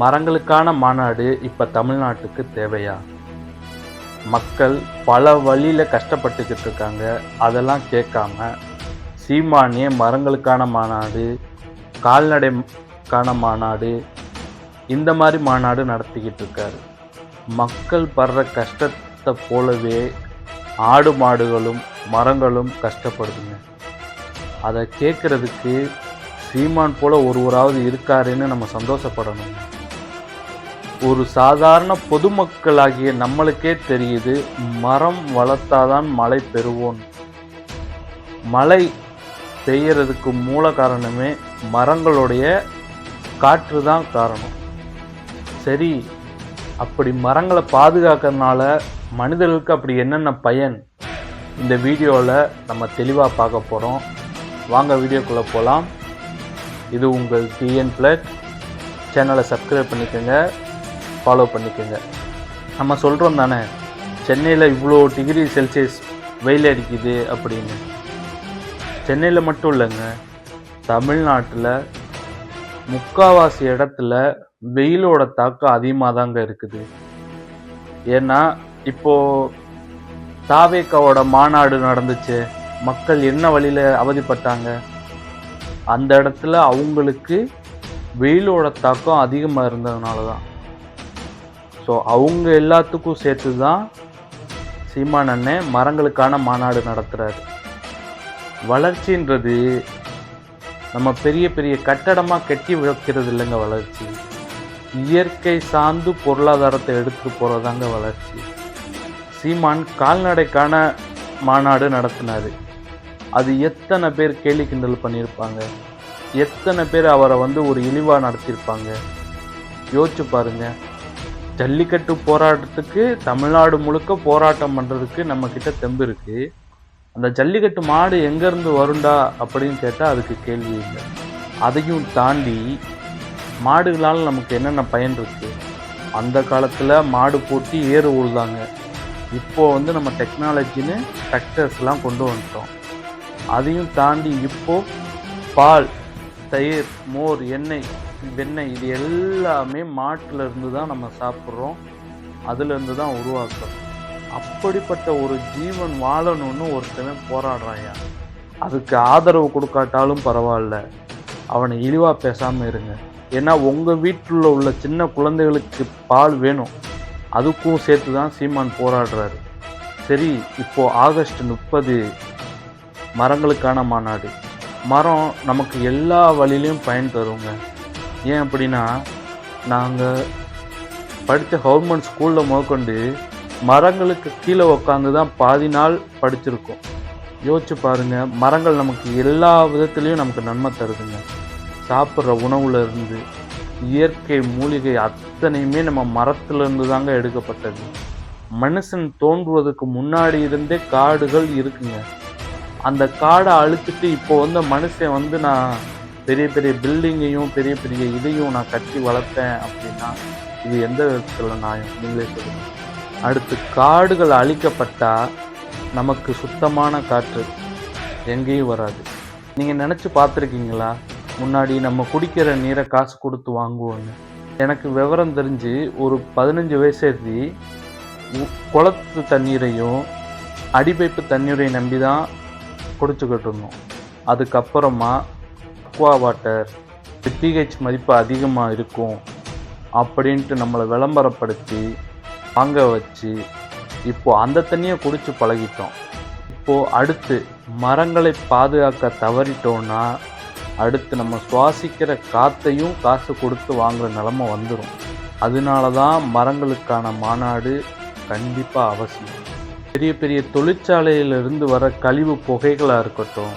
மரங்களுக்கான மாநாடு இப்போ தமிழ்நாட்டுக்கு தேவையா? மக்கள் பல வழியில் கஷ்டப்பட்டுக்கிட்டு இருக்காங்க. அதெல்லாம் கேட்காம சீமானே மரங்களுக்கான மாநாடு, கால்நடைக்கான மாநாடு, இந்த மாதிரி மாநாடு நடத்திக்கிட்டு இருக்காரு. மக்கள் படுற கஷ்டத்தை போலவே ஆடு மாடுகளும் மரங்களும் கஷ்டப்படுதுங்க. அதை கேட்குறதுக்கு சீமான் போல ஒருவராவது இருக்காருன்னு நம்ம சந்தோஷப்படணும். ஒரு சாதாரண பொதுமக்களாகிய நம்மளுக்கே தெரியுது, மரம் வளர்த்தாதான் மழை பெறுவோம். மழை பெய்யறதுக்கு மூல காரணமே மரங்களுடைய காற்று தான் காரணம். சரி, அப்படி மரங்களை பாதுகாக்கிறதுனால மனிதர்களுக்கு அப்படி என்னென்ன பயன், இந்த வீடியோவில் நம்ம தெளிவாக பார்க்க போகிறோம். வாங்க வீடியோக்குள்ளே போகலாம். இது உங்கள் டிஎன் பிளட் சேனலை சப்ஸ்கிரைப் பண்ணிக்கோங்க, ஃபாலோ பண்ணிக்கோங்க. நம்ம சொல்கிறோம் தானே, சென்னையில் இவ்வளோ டிகிரி செல்சியஸ் வெயில் அடிக்குது அப்படின்னு. சென்னையில் மட்டும் இல்லைங்க, தமிழ்நாட்டில் முக்கால்வாசி இடத்துல வெயிலோட தாக்கம் அதிகமாக தாங்க இருக்குது. ஏன்னா இப்போது தாவேக்காவோட மாநாடு நடந்துச்சு, மக்கள் என்ன வழியில் அவதிப்பட்டாங்க. அந்த இடத்துல அவங்களுக்கு வெயிலோட தாக்கம் அதிகமாக இருந்ததுனால தான். ஸோ அவங்க எல்லாத்துக்கும் சேர்த்து தான் சீமான் அண்ணன் மரங்களுக்கான மாநாடு நடத்துகிறாரு. வளர்ச்சின்றது நம்ம பெரிய பெரிய கட்டடமாக கட்டி வைக்கிறது இல்லைங்க வளர்ச்சி. இயற்கை சார்ந்து பொருளாதாரத்தை எடுத்துகிட்டு போகிறதாங்க வளர்ச்சி. சீமான் கால்நடைக்கான மாநாடு நடத்தினார். அது எத்தனை பேர் கேலி கிண்டல் பண்ணியிருப்பாங்க, எத்தனை பேர் அவரை ஒரு இழிவாக நடத்தியிருப்பாங்க. யோசிச்சு பாருங்க. ஜல்லிக்கட்டு போராட்டத்துக்கு தமிழ்நாடு முழுக்க போராட்டம் பண்ணுறதுக்கு நம்மக்கிட்ட தெம்பு இருக்குது. அந்த ஜல்லிக்கட்டு மாடு எங்கேருந்து வருண்டா அப்படின்னு கேட்டால் அதுக்கு கேள்வி இல்லை. அதையும் தாண்டி மாடுகளால் நமக்கு என்னென்ன பயன் இருக்குது. அந்த காலத்தில் மாடு போட்டி ஏறு உழுதாங்க. இப்போது நம்ம டெக்னாலஜின்னு டிராக்டர்ஸ்லாம் கொண்டு வந்துட்டோம். அதையும் தாண்டி இப்போது பால், தயிர், மோர், எண்ணெய், வெண்ணெய், இது எல்லாமே மாட்டிலேருந்து தான் நம்ம சாப்பிட்றோம், அதுலேருந்து தான் உருவாக்குறோம். அப்படிப்பட்ட ஒரு ஜீவன் வாழணும்னு ஒருத்தவன் போராடுறாயா. அதுக்கு ஆதரவு கொடுக்காட்டாலும் பரவாயில்ல, அவனை இழிவாக பேசாமல் இருங்க. ஏன்னா உங்கள் வீட்டில் உள்ள சின்ன குழந்தைகளுக்கு பால் வேணும், அதுக்கும் சேர்த்து தான் சீமான் போராடுறாரு. சரி, இப்போது ஆகஸ்ட் 30 மரங்களுக்கான மாநாடு. மரம் நமக்கு எல்லா வழியிலையும் பயன் தருங்க. ஏன் அப்படின்னா, நாங்கள் படித்த கவர்மெண்ட் ஸ்கூலில் முதற்கொண்டு மரங்களுக்கு கீழே உட்காந்து தான் பாதி நாள் படிச்சிருக்கோம். யோசிச்சு பாருங்கள், மரங்கள் நமக்கு எல்லா விதத்துலேயும் நமக்கு நன்மை தருதுங்க. சாப்பிட்ற உணவுல இருந்து இயற்கை மூலிகை அத்தனையுமே நம்ம மரத்துலேருந்து தாங்க எடுக்கப்பட்டது. மனுஷன் தோன்றுவதற்கு முன்னாடி இருந்தே காடுகள் இருக்குங்க. அந்த காடை அழிச்சிட்டு இப்போ மனுஷன் நான் பெரிய பெரிய பில்டிங்கையும் பெரிய பெரிய இதையும் நான் கட்டி வளர்த்தேன் அப்படின்னா இது எந்த விதத்தில் நியாயம்? நீங்களே சொல்லுங்கள். அடுத்து, காடுகள் அழிக்கப்பட்டால் நமக்கு சுத்தமான காற்று எங்கேயும் வராது. நீங்கள் நினச்சி பார்த்துருக்கீங்களா? முன்னாடி நம்ம குடிக்கிற நீரை காசு கொடுத்து வாங்குவோன்னு. எனக்கு விவரம் தெரிஞ்சு ஒரு 15 வயசு குளத்து தண்ணீரையும் அடிப்பைப்பு தண்ணீரையும் நம்பி தான் குடிச்சுக்கிட்டு இருந்தோம். அதுக்கப்புறமா அக்வா வாட்டர் பிஹெச் மதிப்பு அதிகமாக இருக்கும் அப்படின்ட்டு நம்மளை விளம்பரப்படுத்தி வாங்க வச்சு இப்போது அந்த தண்ணியை குடித்து பழகிட்டோம். இப்போது அடுத்து மரங்களை பாதுகாக்க தவறிட்டோன்னா அடுத்து நம்ம சுவாசிக்கிற காற்றையும் காசு கொடுத்து வாங்குகிற நிலமை வந்துடும். அதனால தான் மரங்களுக்கான மாநாடு கண்டிப்பாக அவசியம். பெரிய பெரிய தொழிற்சாலையிலிருந்து வர கழிவு புகைகளாக இருக்கட்டும்,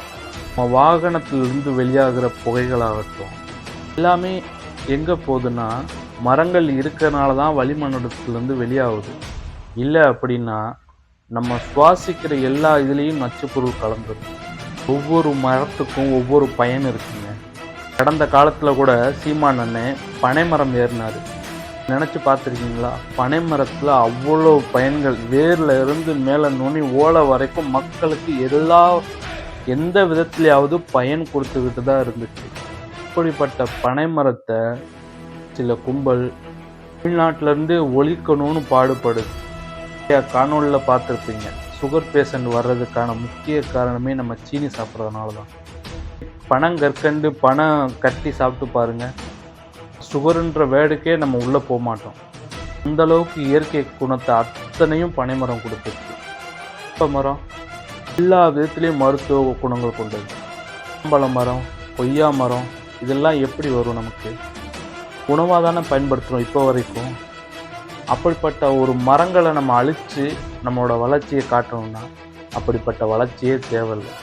நம்ம வாகனத்திலிருந்து வெளியாகிற புகைகளாகட்டும், எல்லாமே எங்கே போகுதுன்னா மரங்கள் இருக்கிறனால தான் வளிமண்டலத்திலேருந்து வெளியாகுது. இல்லை அப்படின்னா நம்ம சுவாசிக்கிற எல்லா இதுலேயும் நச்சுப்பொருள் கலந்துடும். ஒவ்வொரு மரத்துக்கும் ஒவ்வொரு பயன் இருக்குங்க. கடந்த காலத்தில் கூட சீமான் அண்ணன் பனைமரம் ஏறினார். நினச்சி பார்த்துருக்கீங்களா? பனை மரத்தில் அவ்வளோ பயன்கள், வேரில் இருந்து மேலே நுனி ஓலை வரைக்கும் மக்களுக்கு எந்த விதத்துலையாவது பயன் கொடுத்துக்கிட்டு தான் இருந்துச்சு. இப்படிப்பட்ட பனை மரத்தை சில கும்பல் தமிழ்நாட்டிலேருந்து ஒழிக்கணும்னு பாடுபடுது. காணொலியில் பார்த்துருப்பீங்க, சுகர் பேஷண்ட் வர்றதுக்கான முக்கிய காரணமே நம்ம சீனி சாப்பிட்றதுனால தான். பனங்கற்கண்டு பனம் கட்டி சாப்பிட்டு பாருங்கள், சுகருன்ற வேர்டுக்கே நம்ம உள்ளே போக மாட்டோம். அந்தளவுக்கு இயற்கை குணத்தை அத்தனையும் பனைமரம் கொடுத்துருக்கு. வேப்ப மரம் எல்லா விதத்துலேயும் மருத்துவ குணங்கள் கொண்டது. மாம்பழ மரம், கொய்யா மரம், இதெல்லாம் எப்படி வரும்? நமக்கு உணவாக தானே பயன்படுத்துகிறோம் இப்போ வரைக்கும். அப்படிப்பட்ட ஒரு மரங்களை நம்ம அழித்து நம்மளோட வளர்ச்சியை காட்டணும்னா அப்படிப்பட்ட வளர்ச்சியே தேவையில்லை.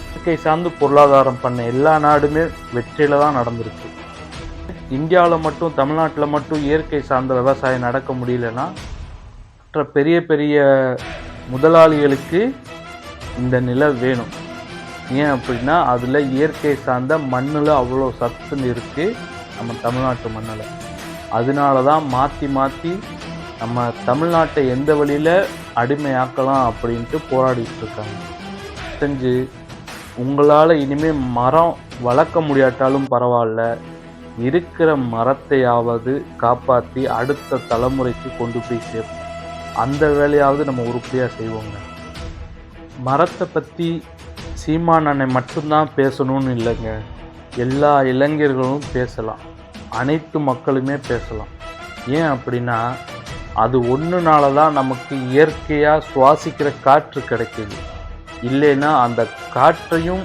இயற்கை சார்ந்து பொருளாதாரம் பண்ண எல்லா நாடுமே வெற்றியில் தான் நடந்திருக்கு. இந்தியாவில் மட்டும், தமிழ்நாட்டில் மட்டும் இயற்கை சார்ந்த விவசாயம் நடக்க முடியலன்னா மற்ற பெரிய பெரிய முதலாளிகளுக்கு இந்த நிலை வேணும். ஏன் அப்படின்னா அதில் இயற்கை சார்ந்த மண்ணில் அவ்வளோ சத்துன்னு இருக்குது நம்ம தமிழ்நாட்டு மண்ணில். அதனால தான் மாற்றி மாற்றி நம்ம தமிழ்நாட்டை எந்த வழியில் அடிமையாக்கலாம் அப்படின்ட்டு போராடிட்டு இருக்காங்க. செஞ்சு உங்களால் இனிமேல் மரம் வளர்க்க முடியாட்டாலும் பரவாயில்ல, இருக்கிற மரத்தையாவது காப்பாற்றி அடுத்த தலைமுறைக்கு கொண்டு போய் சேர்ப்போம். அந்த வேலையாவது நம்ம உருப்படியாக செய்வோங்க. மரத்தை பற்றி சீமான் அண்ணன் மட்டும்தான் பேசணும்னு இல்லைங்க, எல்லா இளைஞர்களும் பேசலாம், அனைத்து மக்களுமே பேசலாம். ஏன் அப்படின்னா அது ஒன்றுனால தான் நமக்கு இயற்கையாக சுவாசிக்கிற காற்று கிடைக்குது. இல்லைன்னா அந்த காற்றையும்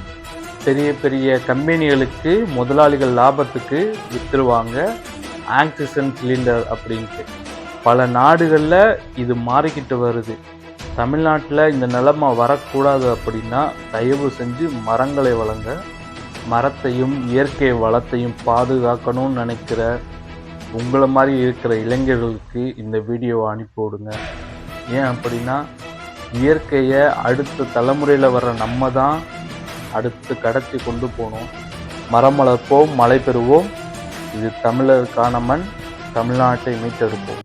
பெரிய பெரிய கம்பெனிகளுக்கு முதலாளிகள் லாபத்துக்கு விற்றுருவாங்க, ஆக்சிஜன் சிலிண்டர் அப்படின்ட்டு. பல நாடுகளில் இது மாறிக்கிட்டு வருது. தமிழ்நாட்டில் இந்த நிலைமை வரக்கூடாது அப்படின்னா தயவு செஞ்சு மரங்களை வளங்க. மரத்தையும் இயற்கை வளத்தையும் பாதுகாக்கணும்னு நினைக்கிற உங்களை மாதிரி இருக்கிற இளைஞர்களுக்கு இந்த வீடியோவை அனுப்பி விடுங்க. ஏன் அப்படின்னா இயற்கையை அடுத்த தலைமுறையில் வர்ற நம்ம தான் அடுத்து கடத்தி கொண்டு போகணும். மரம் வளர்ப்போம், மழை பெறுவோம். இது தமிழருக்கான மண். தமிழ்நாட்டை மீட்டெடுப்போம்.